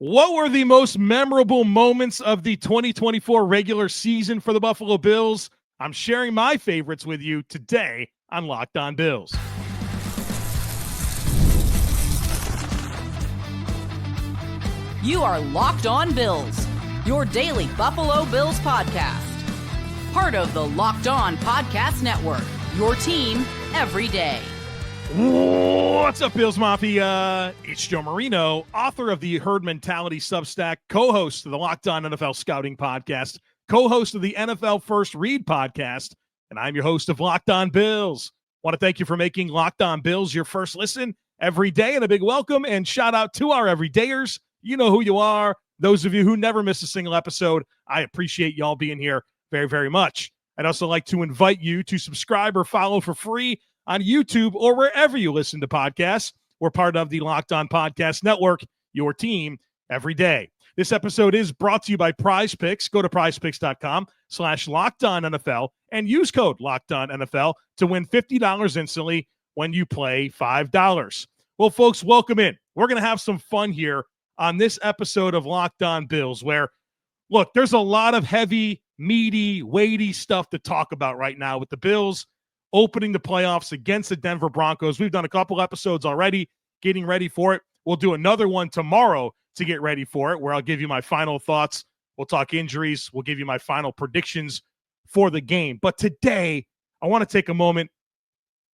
What were the most memorable moments of the 2024 regular season for the Buffalo Bills? I'm sharing my favorites with you today on Locked On Bills. You are Locked On Bills, your daily Buffalo Bills podcast. Part of the Locked On Podcast Network, your team every day. What's up, Bills Mafia? It's Joe Marino, author of the Herd Mentality Substack, co-host of the Locked On NFL Scouting Podcast, co-host of the NFL First Read Podcast, and I'm your host of Locked On Bills. Want to thank you for making Locked On Bills your first listen every day, and a big welcome and shout out to our everydayers. You know who you are. Those of you who never miss a single episode, I appreciate y'all being here very, very much. I'd also like to invite you to subscribe or follow for free on YouTube or wherever you listen to podcasts. We're part of the Locked On Podcast Network, your team every day. This episode is brought to you by Prize Picks. Go to prizepicks.com/LockedOnNFL and use code LockedOnNFL to win $50 instantly when you play $5. Well, folks, welcome in. We're going to have some fun here on this episode of Locked On Bills where, look, there's a lot of heavy, meaty, weighty stuff to talk about right now with the Bills opening the playoffs against the Denver Broncos. We've done a couple episodes already getting ready for it. We'll do another one tomorrow to get ready for it, where I'll give you my final thoughts. We'll talk injuries. We'll give you my final predictions for the game. But today, I want to take a moment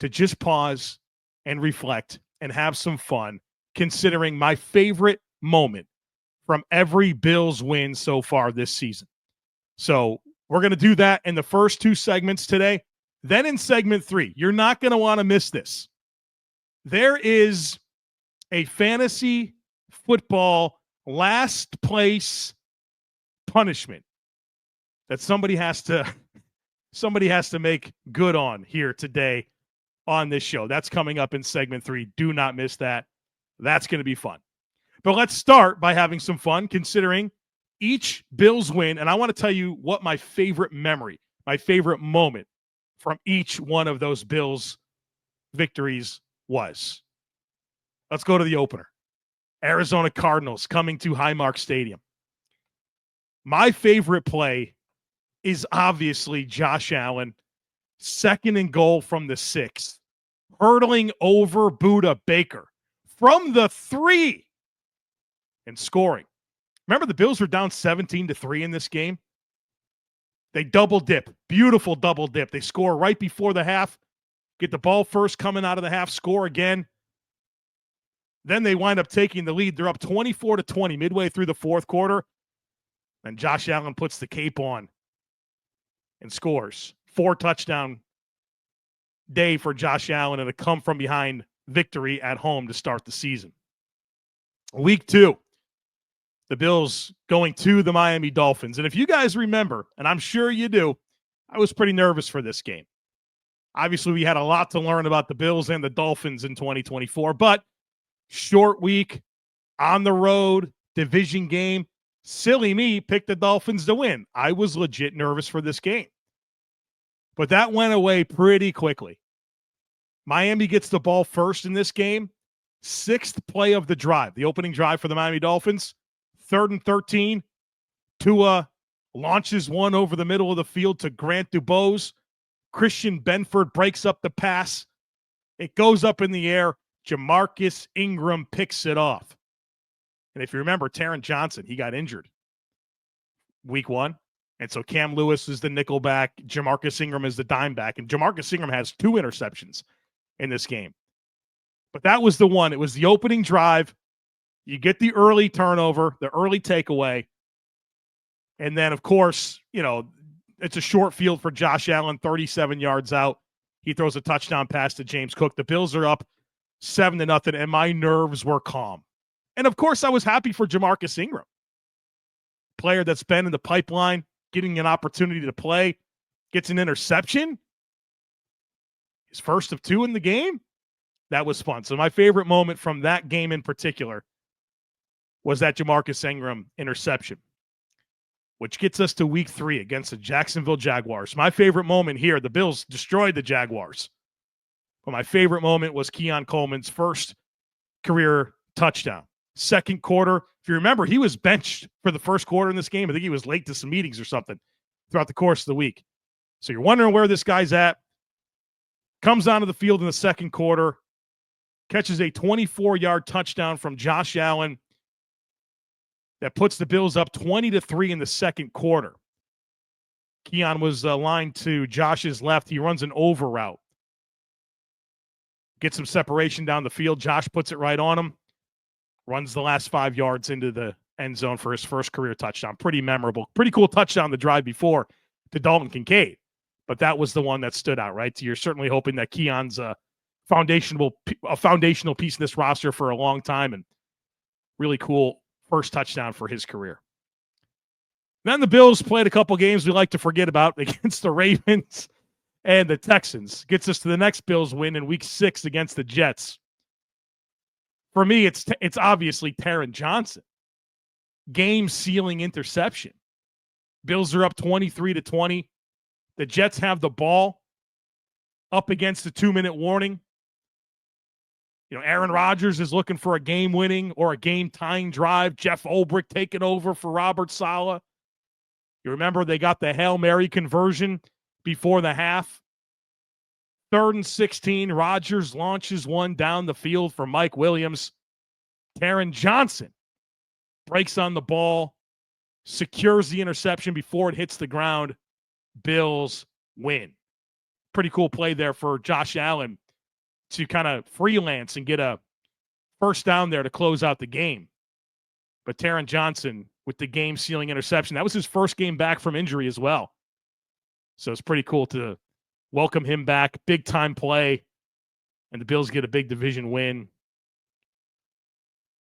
to just pause and reflect and have some fun, considering my favorite moment from every Bills win so far this season. So we're going to do that in the first two segments today. Then in segment 3, you're not going to want to miss this. There is a fantasy football last place punishment that somebody has to make good on here today on this show. That's coming up in segment 3. Do not miss that. That's going to be fun. But let's start by having some fun considering each Bills win. And I want to tell you what my favorite memory, my favorite moment from each one of those Bills victories was. Let's go to the opener. Arizona Cardinals coming to Highmark Stadium. My favorite play is obviously Josh Allen, 2nd and goal from the 6, hurdling over Budda Baker from the 3 and scoring. Remember, the Bills were down 17-3 in this game. They double dip. Beautiful double dip. They score right before the half, get the ball first coming out of the half, score again. Then they wind up taking the lead. They're up 24-20 midway through the fourth quarter. And Josh Allen puts the cape on and scores. 4-touchdown day for Josh Allen and a come-from-behind victory at home to start the season. Week 2. The Bills going to the Miami Dolphins. And if you guys remember, and I'm sure you do, I was pretty nervous for this game. Obviously, we had a lot to learn about the Bills and the Dolphins in 2024, but short week, on the road, division game. Silly me, picked the Dolphins to win. I was legit nervous for this game. But that went away pretty quickly. Miami gets the ball first in this game. 6th play of the drive, the opening drive for the Miami Dolphins. 3rd and 13, Tua launches one over the middle of the field to Grant Dubose. Christian Benford breaks up the pass. It goes up in the air. Jamarcus Ingram picks it off. And if you remember, Taron Johnson, he got injured week 1. And so Cam Lewis is the nickelback. Jamarcus Ingram is the dime back. And Jamarcus Ingram has 2 interceptions in this game. But that was the one. It was the opening drive. You get the early turnover, the early takeaway. And then, of course, it's a short field for Josh Allen, 37 yards out. He throws a touchdown pass to James Cook. The Bills are up 7-0, and my nerves were calm. And, of course, I was happy for Jamarcus Ingram, player that's been in the pipeline, getting an opportunity to play, gets an interception. His first of 2 in the game. That was fun. So my favorite moment from that game in particular was that Jamarcus Ingram interception, which gets us to week 3 against the Jacksonville Jaguars. My favorite moment here, the Bills destroyed the Jaguars. But my favorite moment was Keon Coleman's first career touchdown. second quarter. If you remember, he was benched for the first quarter in this game. I think he was late to some meetings or something throughout the course of the week. So you're wondering where this guy's at. Comes onto the field in the second quarter, catches a 24-yard touchdown from Josh Allen that puts the Bills up 20-3 in the second quarter. Keon was lined to Josh's left. He runs an over route. Gets some separation down the field. Josh puts it right on him. Runs the last 5 yards into the end zone for his first career touchdown. Pretty memorable. Pretty cool touchdown the drive before to Dalton Kincaid. But that was the one that stood out, right? So you're certainly hoping that Keon's a foundational piece in this roster for a long time, and really cool first touchdown for his career. Then the Bills played a couple games we like to forget about against the Ravens and the Texans. Gets us to the next Bills win in Week 6 against the Jets. For me, it's obviously Taron Johnson. Game-sealing interception. Bills are up 23-20. The Jets have the ball up against the 2-minute warning. You know, Aaron Rodgers is looking for a game-winning or a game-tying drive. Jeff Ulbrich taking over for Robert Saleh. You remember they got the Hail Mary conversion before the half. 3rd and 16, Rodgers launches one down the field for Mike Williams. Taron Johnson breaks on the ball, secures the interception before it hits the ground. Bills win. Pretty cool play there for Josh Allen to kind of freelance and get a first down there to close out the game. But Taron Johnson with the game-sealing interception. That was his first game back from injury as well. So it's pretty cool to welcome him back. Big-time play. And the Bills get a big division win.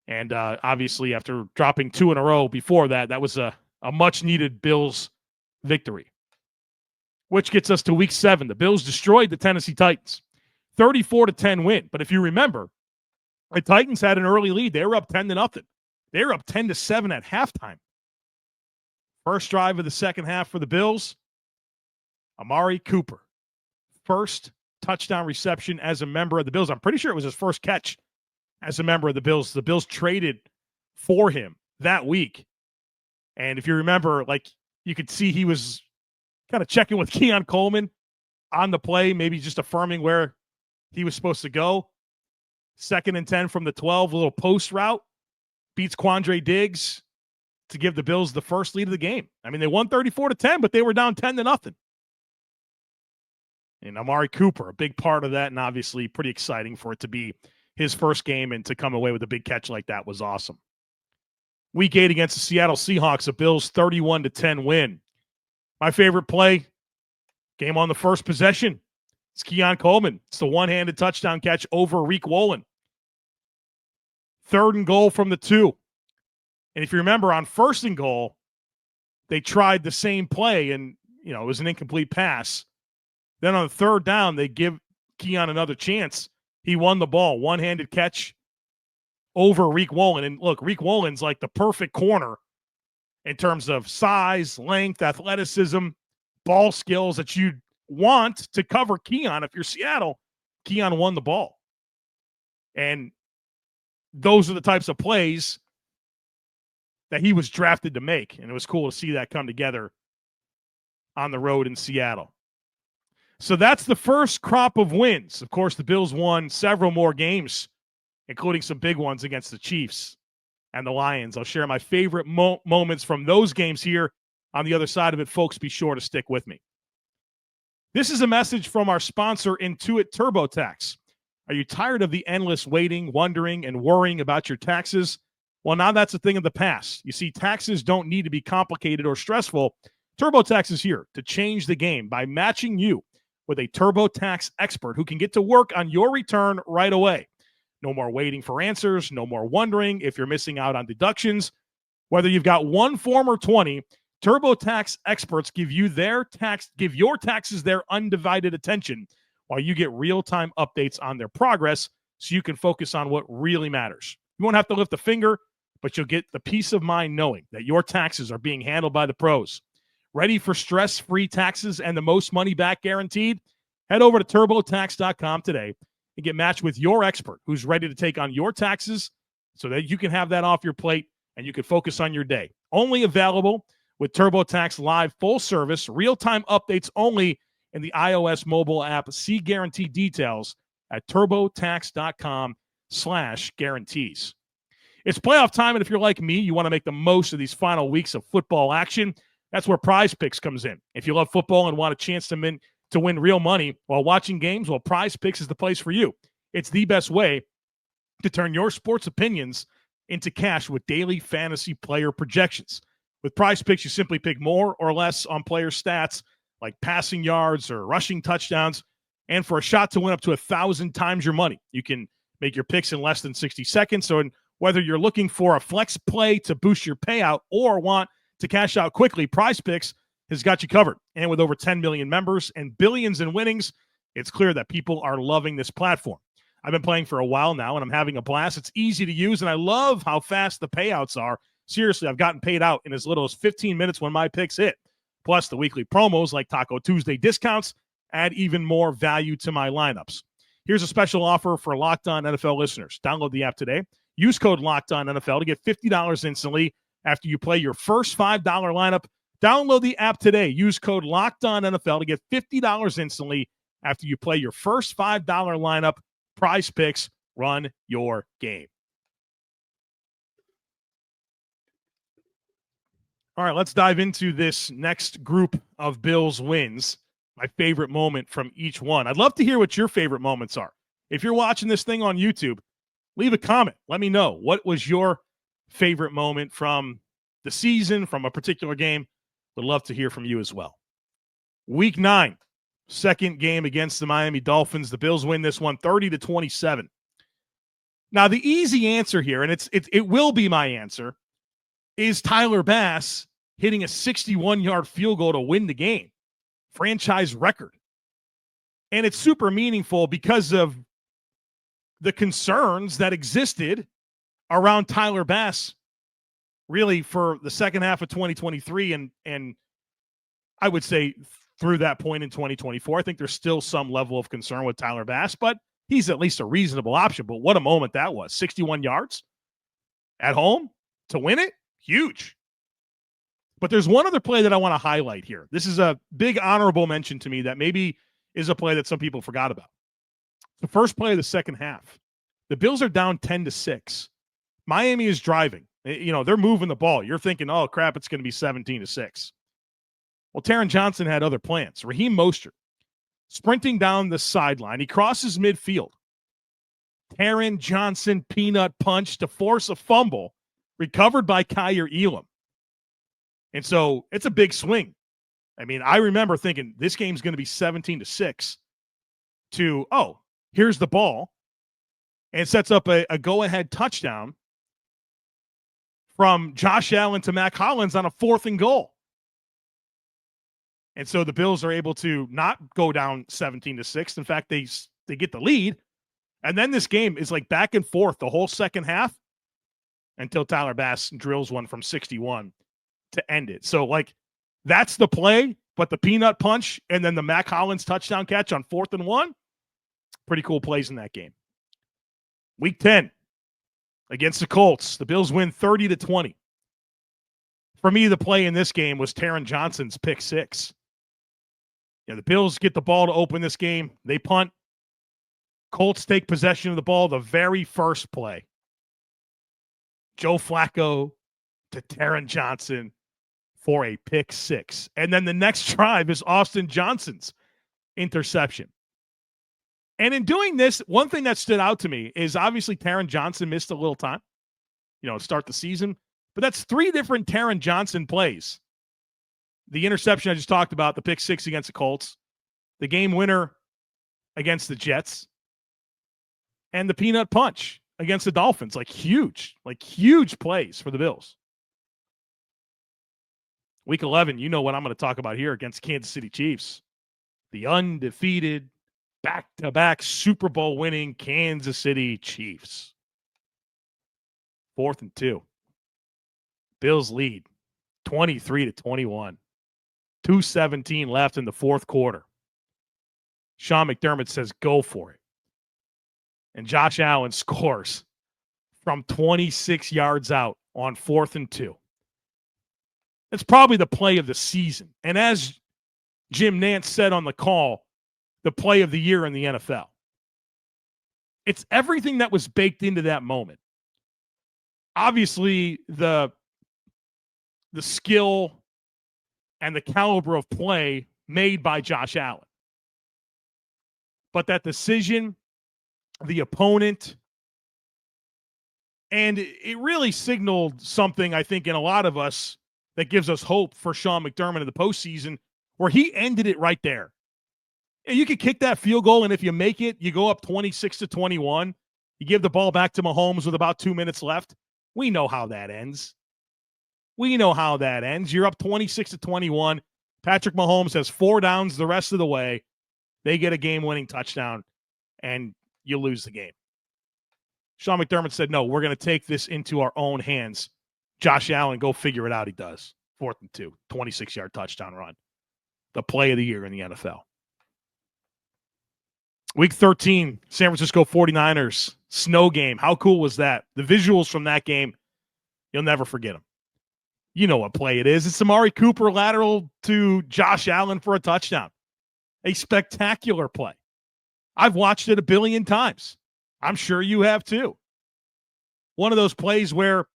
And obviously, after dropping 2 in a row before that, that was a much-needed Bills victory. Which gets us to Week 7. The Bills destroyed the Tennessee Titans. 34-10 win. But if you remember, the Titans had an early lead. They were up 10-0. They were up 10-7 at halftime. First drive of the second half for the Bills. Amari Cooper. First touchdown reception as a member of the Bills. I'm pretty sure it was his first catch as a member of the Bills. The Bills traded for him that week. And if you remember, like, you could see he was kind of checking with Keon Coleman on the play, maybe just affirming where he was supposed to go. 2nd and 10 from the 12, a little post route. Beats Quandre Diggs to give the Bills the first lead of the game. I mean, they won 34-10, but they were down 10-0. And Amari Cooper, a big part of that, and obviously pretty exciting for it to be his first game, and to come away with a big catch like that was awesome. Week 8 against the Seattle Seahawks, a Bills 31-10 win. My favorite play, game on the first possession. It's Keon Coleman. It's the one-handed touchdown catch over Reek Wolin. 3rd and goal from the 2. And if you remember, on 1st and goal, they tried the same play, and it was an incomplete pass. Then on the 3rd down, they give Keon another chance. He won the ball. One-handed catch over Reek Wolin. And look, Reek Wolin's like the perfect corner in terms of size, length, athleticism, ball skills that you'd want to cover Keon. If you're Seattle, Keon won the ball. And those are the types of plays that he was drafted to make. And it was cool to see that come together on the road in Seattle. So that's the first crop of wins. Of course, the Bills won several more games, including some big ones against the Chiefs and the Lions. I'll share my favorite moments from those games here on the other side of it. Folks, be sure to stick with me. This is a message from our sponsor, Intuit TurboTax. Are you tired of the endless waiting, wondering, and worrying about your taxes? Well, now that's a thing of the past. You see, taxes don't need to be complicated or stressful. TurboTax is here to change the game by matching you with a TurboTax expert who can get to work on your return right away. No more waiting for answers, no more wondering if you're missing out on deductions. Whether you've got one form or 20, TurboTax experts give your taxes their undivided attention while you get real-time updates on their progress so you can focus on what really matters. You won't have to lift a finger, but you'll get the peace of mind knowing that your taxes are being handled by the pros. Ready for stress-free taxes and the most money back guaranteed? Head over to TurboTax.com today and get matched with your expert who's ready to take on your taxes so that you can have that off your plate and you can focus on your day. Only available with TurboTax Live full service, real-time updates only in the iOS mobile app. See guarantee details at turbotax.com/guarantees. It's playoff time, and if you're like me, you want to make the most of these final weeks of football action. That's where Prize Picks comes in. If you love football and want a chance to win real money while watching games, well, Prize Picks is the place for you. It's the best way to turn your sports opinions into cash with daily fantasy player projections. With Prize Picks, you simply pick more or less on player stats like passing yards or rushing touchdowns, and for a shot to win up to 1,000 times your money. You can make your picks in less than 60 seconds. So whether you're looking for a flex play to boost your payout or want to cash out quickly, Prize Picks has got you covered. And with over 10 million members and billions in winnings, it's clear that people are loving this platform. I've been playing for a while now, and I'm having a blast. It's easy to use, and I love how fast the payouts are. Seriously, I've gotten paid out in as little as 15 minutes when my picks hit. Plus, the weekly promos like Taco Tuesday discounts add even more value to my lineups. Here's a special offer for Locked On NFL listeners. Download the app today. Use code LOCKEDONNFL to get $50 instantly after you play your first $5 lineup. Download the app today. Use code LOCKEDONNFL to get $50 instantly after you play your first $5 lineup. Prize Picks, run your game. All right, let's dive into this next group of Bills wins. My favorite moment from each one. I'd love to hear what your favorite moments are. If you're watching this thing on YouTube, leave a comment. Let me know. What was your favorite moment from the season, from a particular game? Would love to hear from you as well. Week 9, second game against the Miami Dolphins. The Bills win this one 30-27. Now, the easy answer here, and it will be my answer, is Tyler Bass hitting a 61-yard field goal to win the game. Franchise record. And it's super meaningful because of the concerns that existed around Tyler Bass really for the second half of 2023 and I would say through that point in 2024. I think there's still some level of concern with Tyler Bass, but he's at least a reasonable option. But what a moment that was. 61 yards at home to win it. Huge. But there's one other play that I want to highlight here. This is a big honorable mention to me that maybe is a play that some people forgot about. The first play of the second half. The Bills are down 10-6. Miami is driving. They're moving the ball. You're thinking, oh, crap, it's going to be 17-6. Well, Taron Johnson had other plans. Raheem Mostert sprinting down the sideline. He crosses midfield. Taron Johnson peanut punch to force a fumble recovered by Kyer Elam. And so it's a big swing. I mean, I remember thinking this game's going to be 17-6 to, oh, here's the ball. And sets up a go-ahead touchdown from Josh Allen to Mac Hollins on a 4th and goal. And so the Bills are able to not go down 17-6. In fact, they get the lead. And then this game is like back and forth the whole second half until Tyler Bass drills one from 61 to end it. So, that's the play, but the peanut punch and then the Mac Hollins touchdown catch on 4th and 1, pretty cool plays in that game. Week 10 against the Colts. The Bills win 30-20. For me, the play in this game was Taron Johnson's pick 6. The Bills get the ball to open this game. They punt. Colts take possession of the ball the very first play. Joe Flacco to Taron Johnson for a pick 6. And then the next drive is Austin Johnson's interception. And in doing this, one thing that stood out to me is obviously Taron Johnson missed a little time, to start the season. But that's 3 different Taron Johnson plays. The interception I just talked about, the pick 6 against the Colts, the game winner against the Jets, and the peanut punch against the Dolphins. Huge plays for the Bills. Week 11, you know what I'm going to talk about here against Kansas City Chiefs. The undefeated, back-to-back Super Bowl winning Kansas City Chiefs. 4th and 2. Bills lead 23-21. 2:17 left in the fourth quarter. Sean McDermott says, go for it. And Josh Allen scores from 26 yards out on 4th and 2. It's probably the play of the season. And as Jim Nantz said on the call, the play of the year in the NFL. It's everything that was baked into that moment. Obviously, the skill and the caliber of play made by Josh Allen. But that decision, the opponent, and it really signaled something, I think, in a lot of us that gives us hope for Sean McDermott in the postseason, where he ended it right there. And you could kick that field goal, and if you make it, you go up 26-21. You give the ball back to Mahomes with about 2 minutes left. We know how that ends. You're up 26-21. Patrick Mahomes has 4 downs the rest of the way. They get a game-winning touchdown, and you lose the game. Sean McDermott said, no, we're going to take this into our own hands. Josh Allen, go figure it out. He does. 4th and 2, 26-yard touchdown run. The play of the year in the NFL. Week 13, San Francisco 49ers, snow game. How cool was that? The visuals from that game, you'll never forget them. You know what play it is. It's Amari Cooper lateral to Josh Allen for a touchdown. A spectacular play. I've watched it a billion times. I'm sure you have too. One of those plays where,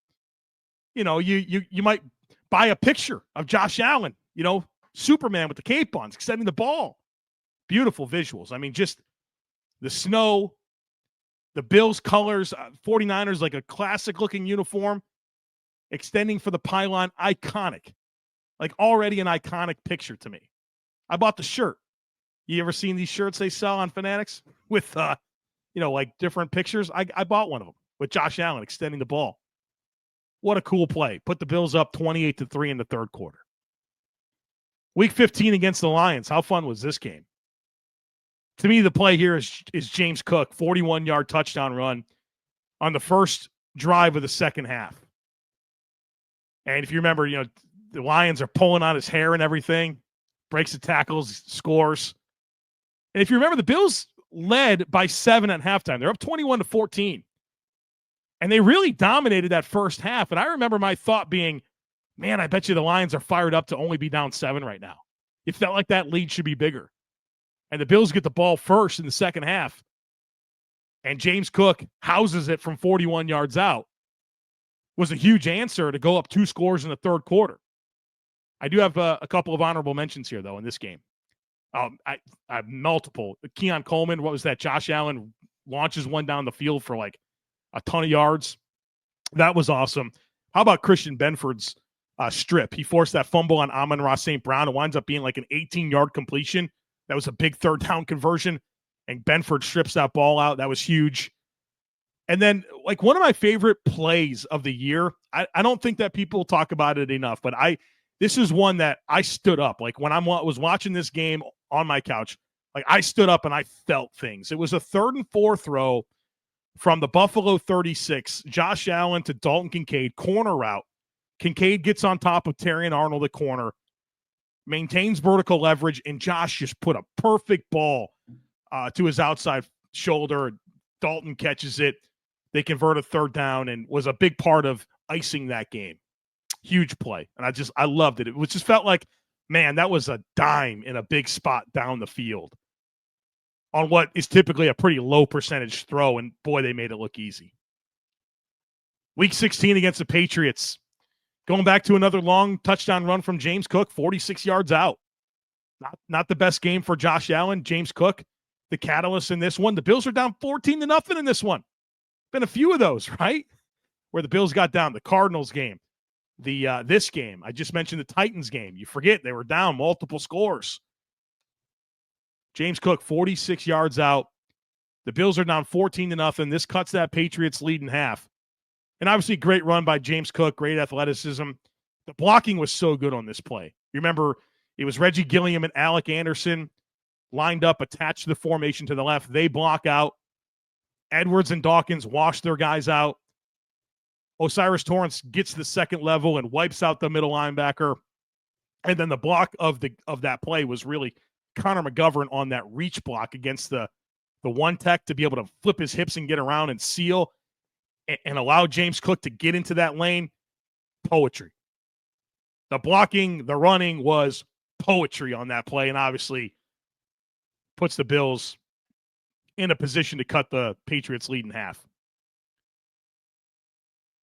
you might buy a picture of Josh Allen, Superman with the cape on, extending the ball. Beautiful visuals. I mean, just the snow, the Bills colors, 49ers, like a classic-looking uniform, extending for the pylon, iconic. Like already an iconic picture to me. I bought the shirt. You ever seen these shirts they sell on Fanatics with, like different pictures? I bought one of them with Josh Allen extending the ball. What a cool play. Put the Bills up 28-3 in the third quarter. Week 15 against the Lions. How fun was this game? To me, the play here is James Cook, 41-yard touchdown run on the first drive of the second half. And if you remember, the Lions are pulling on his hair and everything, breaks the tackles, scores. And if you remember, the Bills led by 7 at halftime. They're up 21-14. And they really dominated that first half. And I remember my thought being, man, I bet you the Lions are fired up to only be down 7 right now. It felt like that lead should be bigger. And the Bills get the ball first in the second half. And James Cook houses it from 41 yards out. Was a huge answer to go up 2 scores in the third quarter. I do have a couple of honorable mentions here, though, in this game. I have multiple. Keon Coleman, what was that? Josh Allen launches one down the field for like a ton of yards. That was awesome. How about Christian Benford's strip? He forced that fumble on Amon-Ra St. Brown. It winds up being like an 18-yard completion. That was a big third down conversion, and Benford strips that ball out. That was huge. And then, like, one of my favorite plays of the year, I don't think that people talk about it enough, but this is one that I stood up. Like, when I was watching this game on my couch, like, I stood up and I felt things. It was a 3rd and 4 throw from the Buffalo 36, Josh Allen to Dalton Kincaid, corner route. Kincaid gets on top of Terrion Arnold at corner, maintains vertical leverage, and Josh just put a perfect ball to his outside shoulder. Dalton catches it. They convert a 3rd down and was a big part of icing that game. Huge play. And I loved it. It just felt like, man, that was a dime in a big spot down the field on what is typically a pretty low percentage throw. And boy, they made it look easy. Week 16 against the Patriots. Going back to another long touchdown run from James Cook, 46 yards out. Not the best game for Josh Allen. James Cook, the catalyst in this one. The Bills are down 14-0 in this one. Been a few of those, right? Where the Bills got down. The Cardinals game. This game. I just mentioned the Titans game. You forget they were down multiple scores. James Cook, 46 yards out. The Bills are down 14-0. This cuts that Patriots lead in half. And obviously, great run by James Cook, great athleticism. The blocking was so good on this play. You remember, it was Reggie Gilliam and Alec Anderson lined up, attached to the formation to the left. They block out. Edwards and Dawkins wash their guys out. Osiris Torrance gets the second level and wipes out the middle linebacker. And then the block of that play was really Connor McGovern on that reach block against the one tech to be able to flip his hips and get around and seal. and allow James Cook to get into that lane, poetry. The blocking, the running was poetry on that play, and obviously puts the Bills in a position to cut the Patriots' lead in half.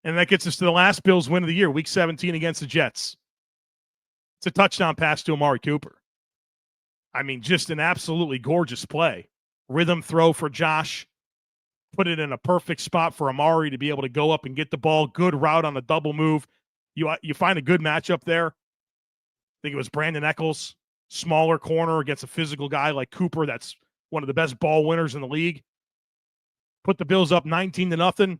And that gets us to the last Bills win of the year, Week 17 against the Jets. It's a touchdown pass to Amari Cooper. I mean, just an absolutely gorgeous play. Rhythm throw for Josh. Put it in a perfect spot for Amari to be able to go up and get the ball. Good route on a double move. You find a good matchup there. I think it was Brandon Eccles, smaller corner against a physical guy like Cooper. That's one of the best ball winners in the league. Put the Bills up 19-0.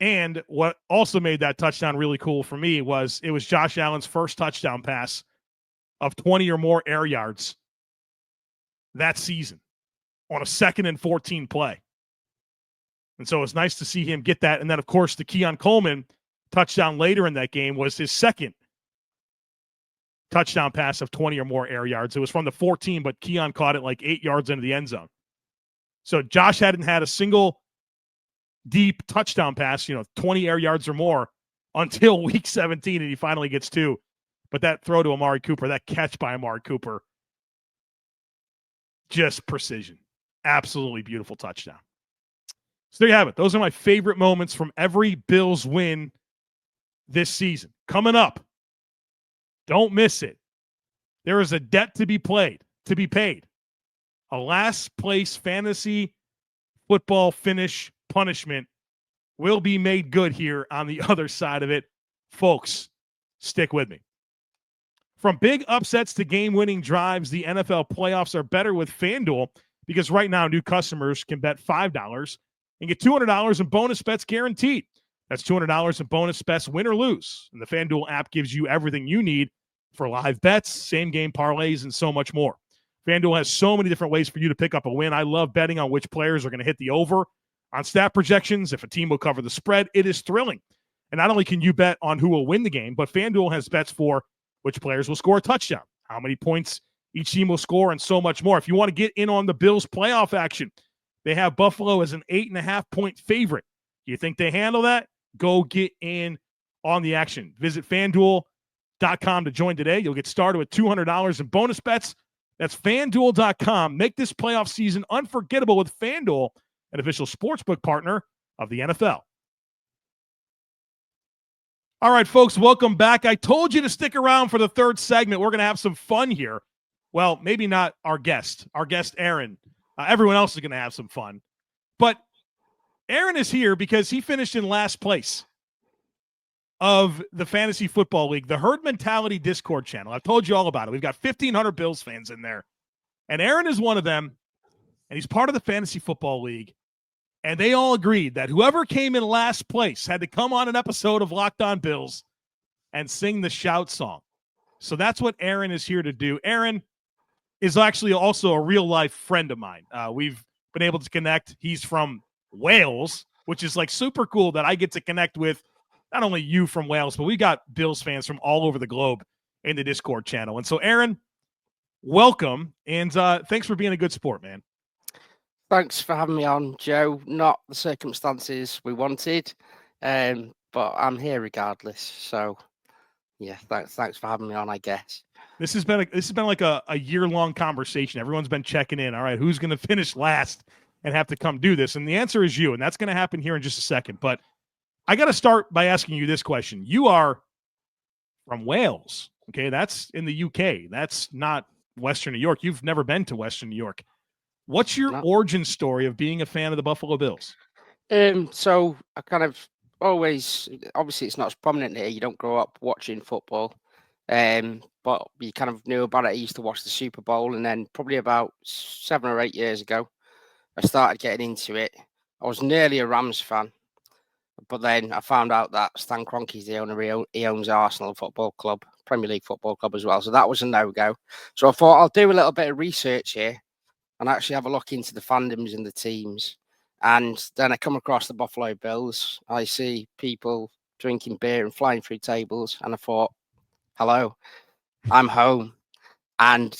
And what also made that touchdown really cool for me was it was Josh Allen's first touchdown pass of 20 or more air yards that season on a 2nd and 14 play. And so it's nice to see him get that. And then, of course, the Keon Coleman touchdown later in that game was his second touchdown pass of 20 or more air yards. It was from the 14, but Keon caught it like 8 yards into the end zone. So Josh hadn't had a single deep touchdown pass, 20 air yards or more until Week 17, and he finally gets 2. But that throw to Amari Cooper, that catch by Amari Cooper, just precision. Absolutely beautiful touchdown. So there you have it. Those are my favorite moments from every Bills win this season. Coming up, don't miss it. There is a debt to be paid. A last place fantasy football finish punishment will be made good here on the other side of it. Folks, stick with me. From big upsets to game-winning drives, the NFL playoffs are better with FanDuel because right now new customers can bet $5 and get $200 in bonus bets guaranteed. That's $200 in bonus bets, win or lose. And the FanDuel app gives you everything you need for live bets, same-game parlays, and so much more. FanDuel has so many different ways for you to pick up a win. I love betting on which players are going to hit the over on stat projections. If a team will cover the spread, it is thrilling. And not only can you bet on who will win the game, but FanDuel has bets for which players will score a touchdown, how many points each team will score, and so much more. If you want to get in on the Bills playoff action, they have Buffalo as an 8.5-point favorite. You think they handle that? Go get in on the action. Visit FanDuel.com to join today. You'll get started with $200 in bonus bets. That's FanDuel.com. Make this playoff season unforgettable with FanDuel, an official sportsbook partner of the NFL. All right, folks, welcome back. I told you to stick around for the third segment. We're going to have some fun here. Well, maybe not our guest, Aron. Everyone else is going to have some fun. But Aron is here because he finished in last place of the Fantasy Football League, the Herd Mentality Discord channel. I've told you all about it. We've got 1,500 Bills fans in there. And Aron is one of them, and he's part of the Fantasy Football League. And they all agreed that whoever came in last place had to come on an episode of Locked On Bills and sing the shout song. So that's what Aron is here to do. Aron is actually also a real-life friend of mine. We've been able to connect. He's from Wales, which is like super cool that I get to connect with not only you from Wales, but we got Bills fans from all over the globe in the Discord channel. And so, Aron, welcome, and thanks for being a good sport, man. Thanks for having me on, Joe. Not the circumstances we wanted, but I'm here regardless. So, yeah, thanks for having me on, I guess. This has been like a year-long conversation. Everyone's been checking in. All right, who's going to finish last and have to come do this? And the answer is you, and that's going to happen here in just a second. But I got to start by asking you this question. You are from Wales, okay? That's in the UK. That's not Western New York. You've never been to Western New York. What's your origin story of being a fan of the Buffalo Bills? So I kind of always, obviously it's not as prominent here. You don't grow up watching football, but you kind of knew about it. I used to watch the Super Bowl, and then probably about 7 or 8 years ago, I started getting into it. I was nearly a Rams fan, but then I found out that Stan Kroenke's the owner. He owns Arsenal Football Club, Premier League Football Club as well. So that was a no-go. So I thought I'll do a little bit of research here and actually have a look into the fandoms and the teams. And then I come across the Buffalo Bills. I see people drinking beer and flying through tables. And I thought, hello, I'm home. And,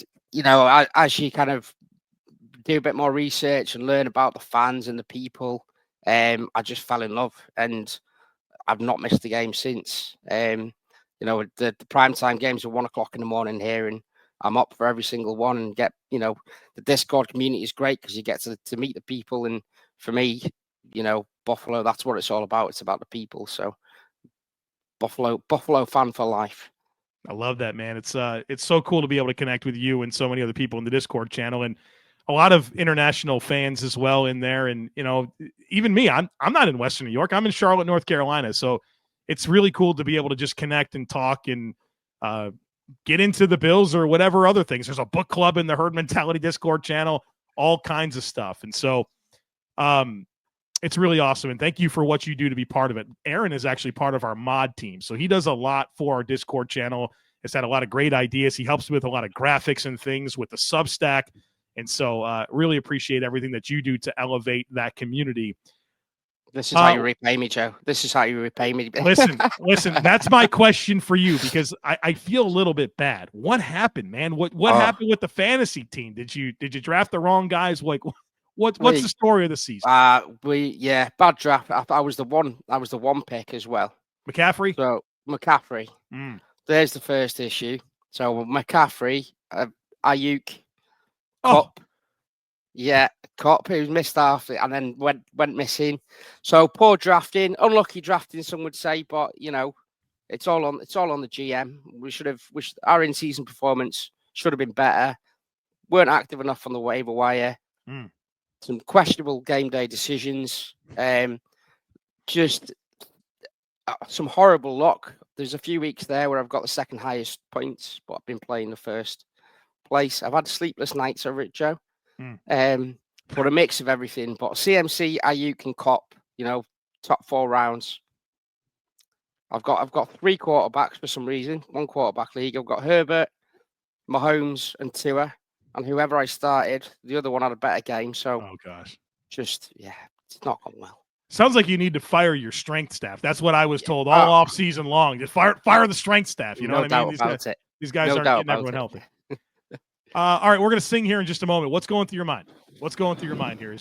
as you kind of do a bit more research and learn about the fans and the people, I just fell in love, and I've not missed the game since. The primetime games are 1 o'clock in the morning here, and I'm up for every single one. And the Discord community is great because you get to meet the people. And for me, Buffalo, that's what it's all about. It's about the people. So Buffalo fan for life. I love that, man. It's so cool to be able to connect with you and so many other people in the Discord channel, and a lot of international fans as well in there. And even me, I'm not in Western New York. I'm in Charlotte, North Carolina. So it's really cool to be able to just connect and talk and get into the Bills or whatever other things. There's a book club in the Herd Mentality Discord channel, all kinds of stuff. And so it's really awesome. And thank you for what you do to be part of it. Aron is actually part of our mod team. So he does a lot for our Discord channel. Has had a lot of great ideas. He helps with a lot of graphics and things with the Substack. And so really appreciate everything that you do to elevate that community. This is how you repay me, Joe. This is how you repay me. Listen, that's my question for you, because I feel a little bit bad. What happened, man? What happened with the fantasy team? Did you draft the wrong guys? Like, what's the story of the season? Bad draft. I was the one pick as well. McCaffrey? So McCaffrey. There's the first issue. So McCaffrey, Ayuk, Cup. Yeah, Cup, who's missed half and then went missing. So poor drafting, unlucky drafting, some would say, but it's all on the GM. Our in-season performance should have been better. Weren't active enough on the waiver wire. Some questionable game day decisions. Just some horrible luck. There's a few weeks there where I've got the second highest points, but I've been playing the first place. I've had sleepless nights over it, Joe. But a mix of everything. But CMC, Ayuk, and Cop, top 4 rounds. I've got 3 quarterbacks for some reason. 1 quarterback league. I've got Herbert, Mahomes, and Tua. And whoever I started, the other one had a better game. So, oh gosh, it's not gone well. Sounds like you need to fire your strength staff. That's what I was told all off season long. Just fire the strength staff. You know what I mean? These guys aren't getting everyone healthy. All right, we're gonna sing here in just a moment. What's going through your mind? What's going through your mind here?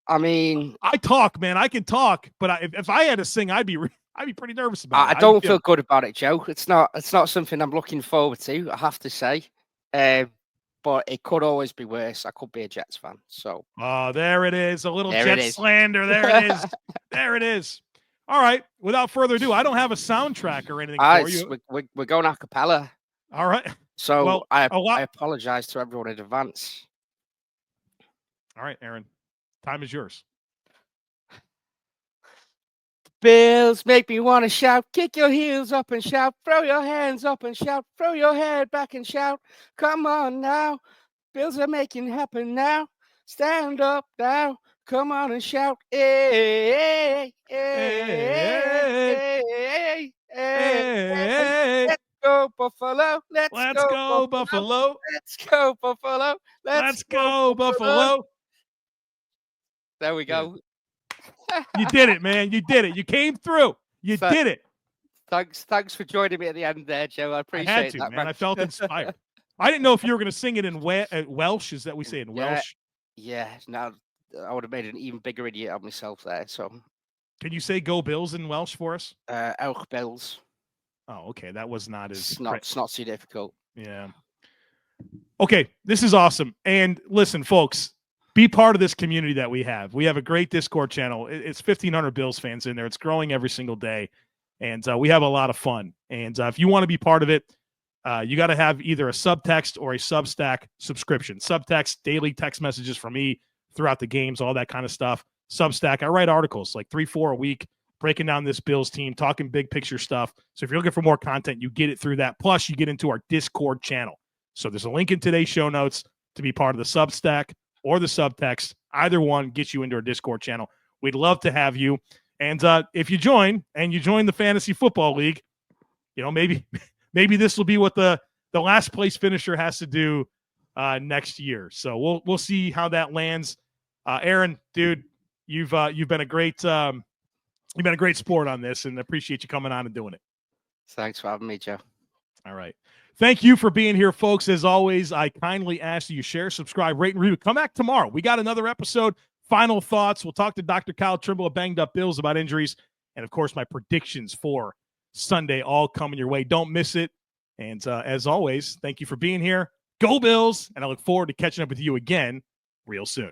I talk, man. I can talk, but if I had to sing, I'd be pretty nervous about it. I don't feel good about it, Joe. It's not something I'm looking forward to, I have to say. But it could always be worse. I could be a Jets fan. So there it is. A little Jets slander. There it is. There it is. All right. Without further ado, I don't have a soundtrack or anything for you. We're going a cappella. All right. So I apologize to everyone in advance. All right, Aron. Time is yours. Bills make me want to shout, kick your heels up and shout, throw your hands up and shout, throw your head back and shout. Come on now. Bills are making it happen now. Stand up now. Come on and shout. Hey, hey, hey, hey, hey. Let's go, Buffalo. Let's go, Buffalo. Let's go, Buffalo. Let's go, Buffalo. There we go. You did it, man. You did it. You came through. You did it. Thanks for joining me at the end there, Joe. I appreciate that, man. I felt inspired. I didn't know if you were going to sing it in Welsh. Is that we say in Welsh? Yeah. Now I would have made an even bigger idiot of myself there. So, can you say "Go Bills" in Welsh for us? Elch Bills. Oh, okay. That was not as. It's not too difficult. Yeah. Okay, this is awesome. And listen, folks. Be part of this community that we have. We have a great Discord channel. It's 1,500 Bills fans in there. It's growing every single day, and we have a lot of fun. And if you want to be part of it, you got to have either a subtext or a Substack subscription. Subtext, daily text messages from me throughout the games, all that kind of stuff. Substack, I write articles like 3-4 a week, breaking down this Bills team, talking big picture stuff. So if you're looking for more content, you get it through that. Plus, you get into our Discord channel. So there's a link in today's show notes to be part of the Substack or the subtext. Either one gets you into our Discord channel. We'd love to have you. And if you join the Fantasy Football League, maybe this will be what the last place finisher has to do next year. So we'll see how that lands. Aron, dude, you've been a great sport on this, and appreciate you coming on and doing it. Thanks for having me, Joe. All right. Thank you for being here, folks. As always, I kindly ask that you share, subscribe, rate, and review. Come back tomorrow. We got another episode. final thoughts. We'll talk to Dr. Kyle Trimble of Banged Up Bills about injuries. And, of course, my predictions for Sunday all coming your way. Don't miss it. And as always, thank you for being here. Go Bills. And I look forward to catching up with you again real soon.